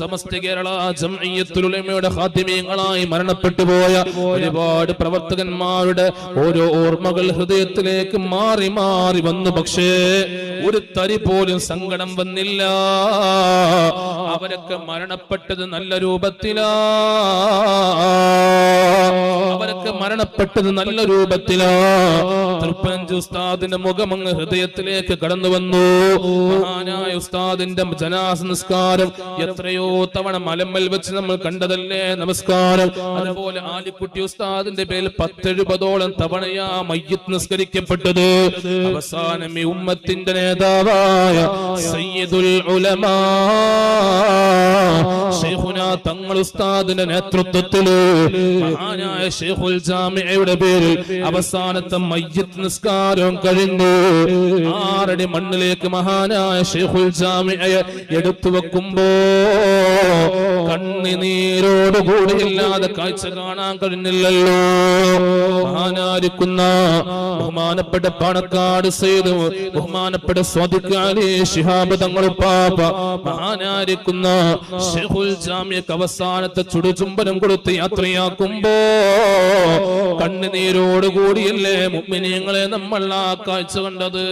സമസ്ത കേരള ജംഇയ്യത്തുൽ ഉലമയുടെ ഖാദിമീങ്ങളായി മരണപ്പെട്ടു പോയ ഒരുപാട് പ്രവർത്തകന്മാരുടെ ഓരോ ഓർമ്മകൾ ഹൃദയത്തിലേക്ക് മാറി മാറി വന്നു. പക്ഷേ ഒരു തരി പോലും സങ്കടം വന്നില്ല. അവരൊക്കെ മരണപ്പെട്ടത് നല്ല രൂപത്തിലാ. അവരൊക്കെ മരണപ്പെട്ടത് നല്ല രൂപത്തിലാ. തൃപ്പഞ്ച് ഉസ്താദിന്റെ മുഖം അങ്ങ് ഹൃദയത്തിലേക്ക് കടന്നു വന്നു. മഹാനായ ഉസ്താദിന്റെ ജനാസ നിസ്കാരം എത്രയോ തവണ മലമ്മൽ വെച്ച് നമ്മൾ കണ്ടതല്ലേ നമസ്കാരം. അതുപോലെ ആലിക്കുട്ടി ഉസ്താദിന്റെ പേരിൽ 10-70ഓളം തവണയാ മയ്യിത്ത് നിസ്കരിക്കപ്പെട്ടത്. അവസാനം ഈ ഉമ്മത്തിന്റെ നേതാവായ സയ്യിദുൽ ഉലമാ ശൈഖുനാ തങ്ങൾ ഉസ്താദിന്റെ നേതൃത്വത്തില് മഹാനായ ശൈഖുൽ ജാമിഅയുടെ പേരിൽ അവസാനത്തെ മയ്യിത്ത് നിസ്കാരം കഴിഞ്ഞു. 6 അടി മണ്ണിലേക്ക് മഹാനായ ശൈഖുൽ ജാമിഅയെ എടുത്തു വെക്കുമ്പോ കണ്ണുനീരോടുകൂടിയില്ലാതെ കാഴ്ച കാണാൻ കഴിഞ്ഞില്ലല്ലോ. മഹാനായിരിക്കുന്ന ബഹുമാനപ്പെട്ട പാണക്കാട് സയ്യിദ് ബഹുമാനപ്പെട്ട സ്വാദിഖ് അലി ശിഹാബ് തങ്ങൾ പാപ്പ മഹാനായിരിക്കുന്ന ശൈഖുൽ ജാമിഅക്ക് അവസാനത്തെ ചുടുചുംബനം കൊടുത്ത് യാത്രയാക്കുമ്പോ കണ്ണുനീരോടുകൂടിയല്ലേ മുഅ്മിനീങ്ങളെ നമ്മൾ ആ കാഴ്ച കണ്ടത്.